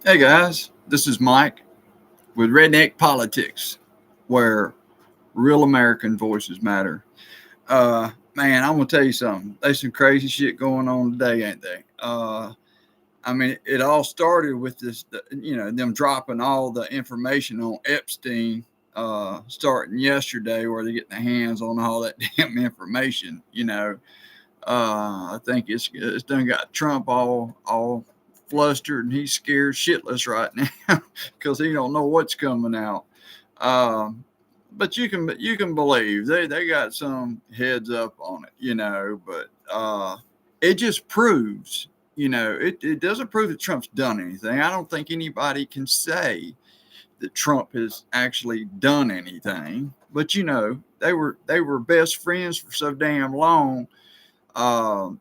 Hey guys, this is Mike with Redneck Politics, where real American voices matter. Man, I'm gonna tell you something. There's some crazy shit going on today, ain't they? I mean, it all started with them dropping all the information on Epstein, starting yesterday, where they're getting their hands on all that damn information. I think it's done got Trump all flustered and he's scared shitless right now because he don't know what's coming out. Um, but you can believe they got some heads up on it, But it just proves, it doesn't prove that Trump's done anything. I don't think anybody can say that Trump has actually done anything. But they were best friends for so damn long.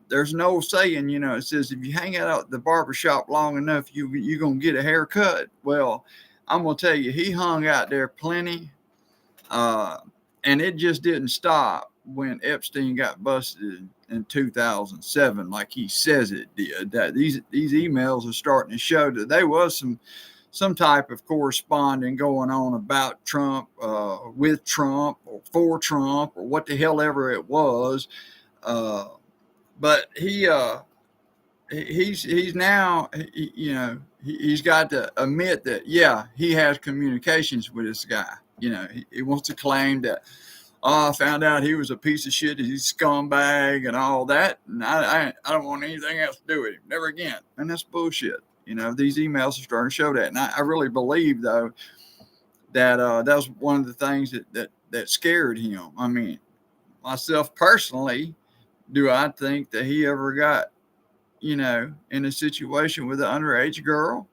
There's no saying, it says if you hang out at the barbershop long enough, you're gonna get a haircut. Well, I'm gonna tell you, he hung out there plenty, uh, and it just didn't stop when Epstein got busted in 2007, like he says it did. That these emails are starting to show that there was some type of corresponding going on about Trump, with Trump, or for Trump, or what the hell ever it was. Uh, but he's now he's got to admit that, yeah, he has communications with this guy. He wants to claim that, oh, I found out he was a piece of shit, he's a scumbag and all that, and I don't want anything else to do with him, never again. And that's bullshit. These emails are starting to show that, and I really believe though that that was one of the things that scared him. I mean, myself personally, do I think that he ever got, in a situation with an underage girl?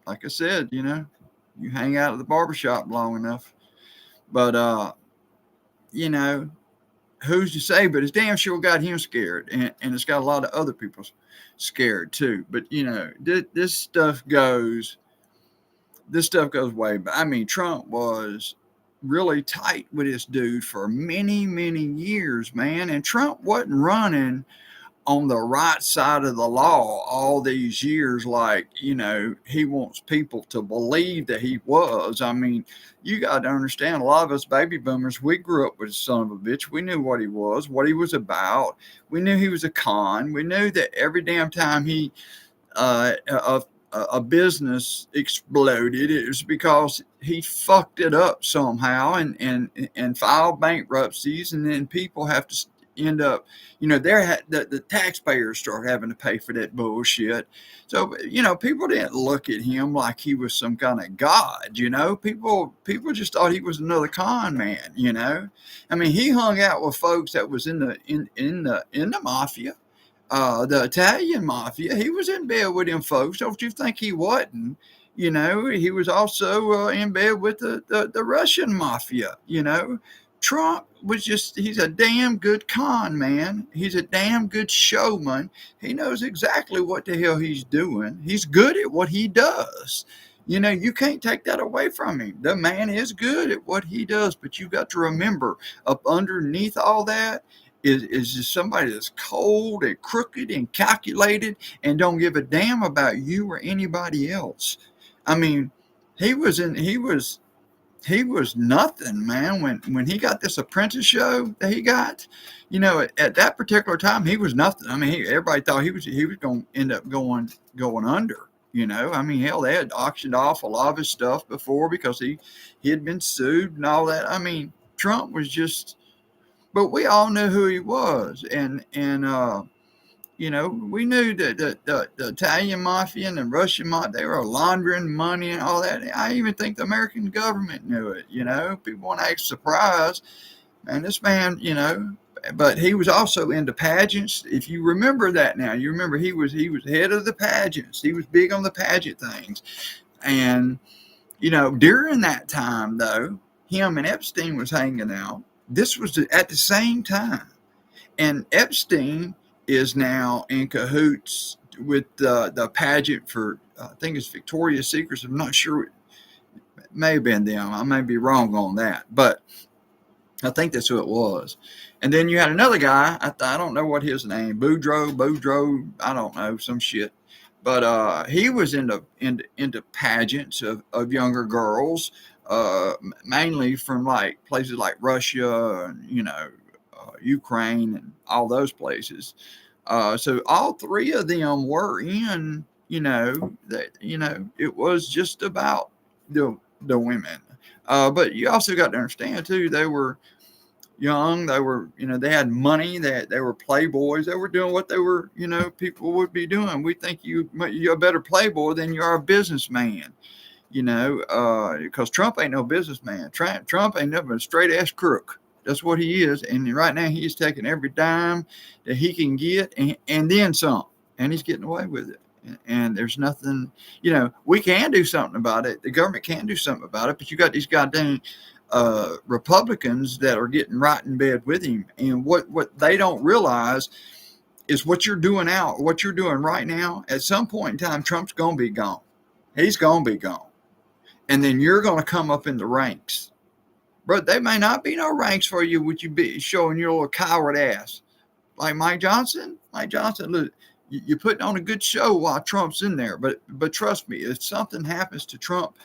Like I said, you hang out at the barbershop long enough. But, you know, who's to say? But it's damn sure got him scared. And it's got a lot of other people scared too. But, this stuff goes way back. I mean, Trump was really tight with this dude for many, many years, man. And Trump wasn't running on the right side of the law all these years, like, he wants people to believe that he was. I mean, you got to understand, a lot of us baby boomers, we grew up with a son of a bitch. We knew what he was, what he was about. We knew he was a con. We knew that every damn time a business exploded, it was because he fucked it up somehow, and filed bankruptcies, and then people have to end up, the taxpayers start having to pay for that bullshit. So, people didn't look at him like he was some kind of god. People just thought he was another con man. I mean, he hung out with folks that was in the mafia, the Italian mafia. He was in bed with them folks. Don't you think he wasn't? He was also in bed with the Russian mafia. Trump was he's a damn good con man. He's a damn good showman. He knows exactly what the hell he's doing. He's good at what he does. You can't take that away from him. The man is good at what he does, but you got to remember, up underneath all that is just somebody that's cold and crooked and calculated and don't give a damn about you or anybody else. I mean, he was in he was nothing, man. When he got this apprentice show that he got, at that particular time, he was nothing. I mean, everybody thought he was going to end up going under. I mean, hell, they had auctioned off a lot of his stuff before because he had been sued and all that. I mean, Trump was just, but we all knew who he was, and we knew that the Italian mafia and the Russian mafia, they were laundering money and all that. I even think the American government knew it. People want to act surprised. And this man, but he was also into pageants. If you remember that now, you remember he was head of the pageants. He was big on the pageant things. And, during that time, though, him and Epstein was hanging out. This was at the same time. And Epstein is now in cahoots with the pageant for, I think it's Victoria's Secret. I'm not sure. It may have been them. I may be wrong on that. But I think that's who it was. And then you had another guy. I don't know what his name. Boudreaux. I don't know, some shit. But he was into pageants of younger girls, mainly from like places like Russia and Ukraine and all those places. So all three of them were in. That it was just about the women. But you also got to understand too, they were young. They were, they had money. They were playboys. They were doing what they were, people would be doing. We think you're a better playboy than you are a businessman, because Trump ain't no businessman. Trump ain't never a straight ass crook. That's what he is. And right now he's taking every dime that he can get and then some, and he's getting away with it. And there's nothing, we can do something about it. The government can do something about it, but you got these goddamn Republicans that are getting right in bed with him. And what they don't realize is what you're doing right now. At some point in time, Trump's going to be gone. He's going to be gone. And then you're going to come up in the ranks. But there may not be no ranks for you, would you be showing your little coward ass. Like Mike Johnson, look, you're putting on a good show while Trump's in there. But trust me, if something happens to Trump,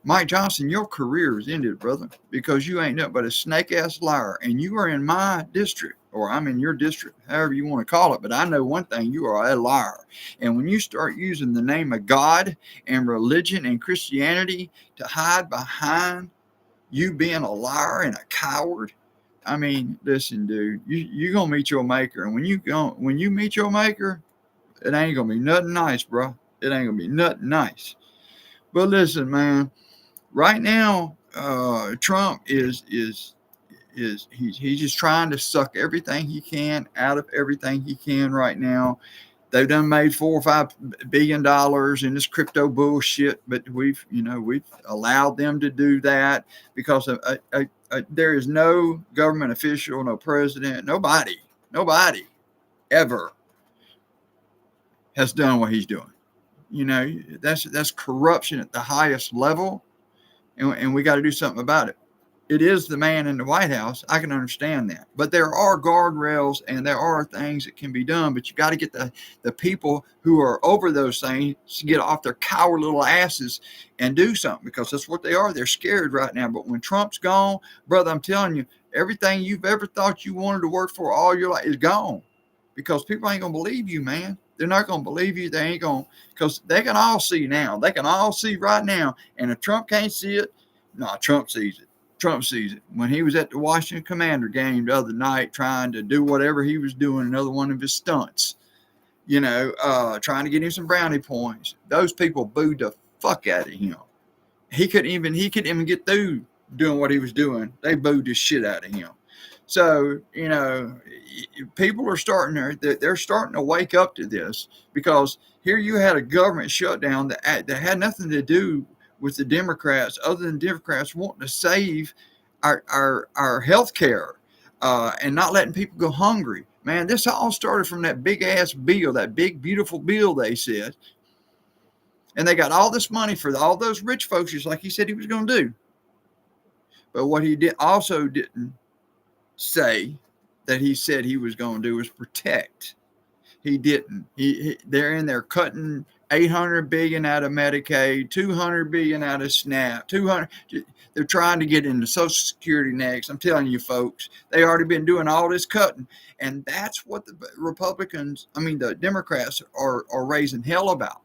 Mike Johnson, your career is ended, brother, because you ain't nothing but a snake-ass liar. And you are in my district, or I'm in your district, however you want to call it. But I know one thing, you are a liar. And when you start using the name of God and religion and Christianity to hide behind you being a liar and a coward, I mean, listen, dude, you're going to meet your maker. And when you meet your maker, it ain't going to be nothing nice, bro. It ain't going to be nothing nice. But listen, man. Right now, Trump is he's just trying to suck everything he can out of everything he can right now. They've done made $4 or $5 billion in this crypto bullshit, but we've allowed them to do that because there is no government official, no president, nobody ever has done what he's doing. That's corruption at the highest level. And we got to do something about it. It is the man in the White House. I can understand that. But there are guardrails and there are things that can be done. But you got to get the people who are over those things to get off their coward little asses and do something, because that's what they are. They're scared right now. But when Trump's gone, brother, I'm telling you, everything you've ever thought you wanted to work for all your life is gone, because people ain't going to believe you, man. They're not going to believe you. They ain't going to, because they can all see now. They can all see right now. And if Trump can't see it, no, Trump sees it. Trump sees it. When he was at the Washington Commander game the other night trying to do whatever he was doing, another one of his stunts, trying to get him some brownie points, those people booed the fuck out of him. He couldn't even get through doing what he was doing. They booed the shit out of him. So, people are they're starting to wake up to this, because here you had a government shutdown that had nothing to do with the Democrats, other than Democrats wanting to save our health care and not letting people go hungry. Man, this all started from that big ass bill, that big, beautiful bill they said. And they got all this money for all those rich folks, just like he said he was going to do. But what he didn't say that he said he was going to do was protect. He didn't. They're in there cutting $800 billion out of Medicaid, $200 billion out of SNAP, They're trying to get into Social Security next. I'm telling you, folks, they already been doing all this cutting, and that's what the Democrats are raising hell about,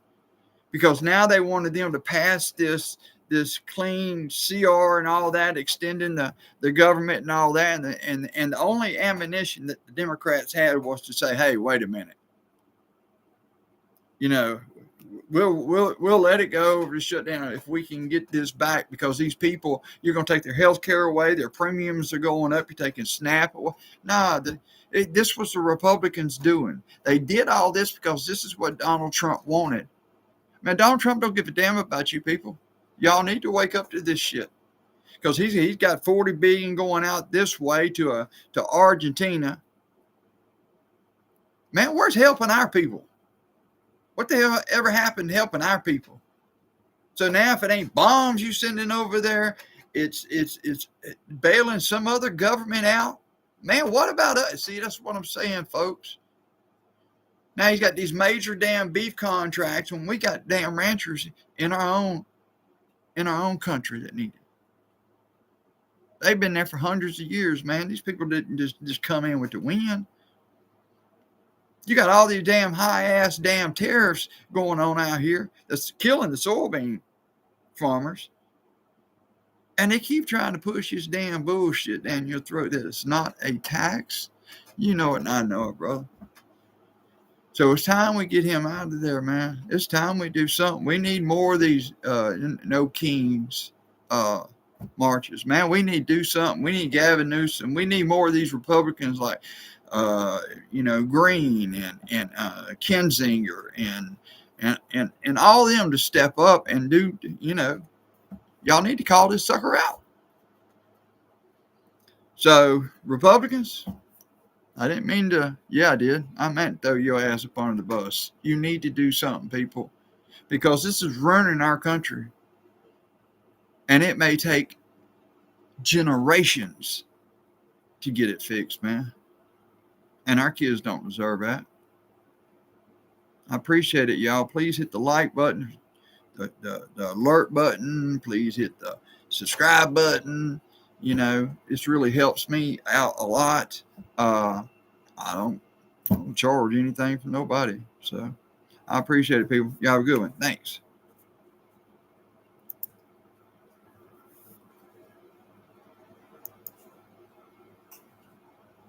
because now they wanted them to pass this clean CR and all that, extending the government and all that. And the only ammunition that the Democrats had was to say, hey, wait a minute. We'll let it go over the shutdown if we can get this back, because these people, you're going to take their health care away. Their premiums are going up. You're taking SNAP away. Nah, this was the Republicans doing. They did all this because this is what Donald Trump wanted. Man, Donald Trump don't give a damn about you people. Y'all need to wake up to this shit, because he's got $40 billion going out this way to Argentina. Man, where's helping our people? What the hell ever happened to helping our people? So now, if it ain't bombs you sending over there, it's bailing some other government out. Man, what about us? See, that's what I'm saying, folks. Now he's got these major damn beef contracts when we got damn ranchers in our own country that need it. They've been there for hundreds of years, man. These people didn't just come in with the wind. You got all these damn high-ass damn tariffs going on out here that's killing the soybean farmers. And they keep trying to push this damn bullshit down your throat that it's not a tax. You know it and I know it, brother. So it's time we get him out of there, man. It's time we do something. We need more of these no kings marches, man. We need to do something. We need Gavin Newsom. We need more of these Republicans like Green and Kinzinger and all of them to step up and do, y'all need to call this sucker out. So Republicans, I didn't mean to. Yeah, I did. I meant to throw your ass up under the bus. You need to do something, people, because this is ruining our country. And it may take generations to get it fixed, man. And our kids don't deserve that. I appreciate it, y'all. Please hit the like button, the alert button. Please hit the subscribe button. This really helps me out a lot. I don't charge anything from nobody. So I appreciate it, people. Y'all have a good one. Thanks.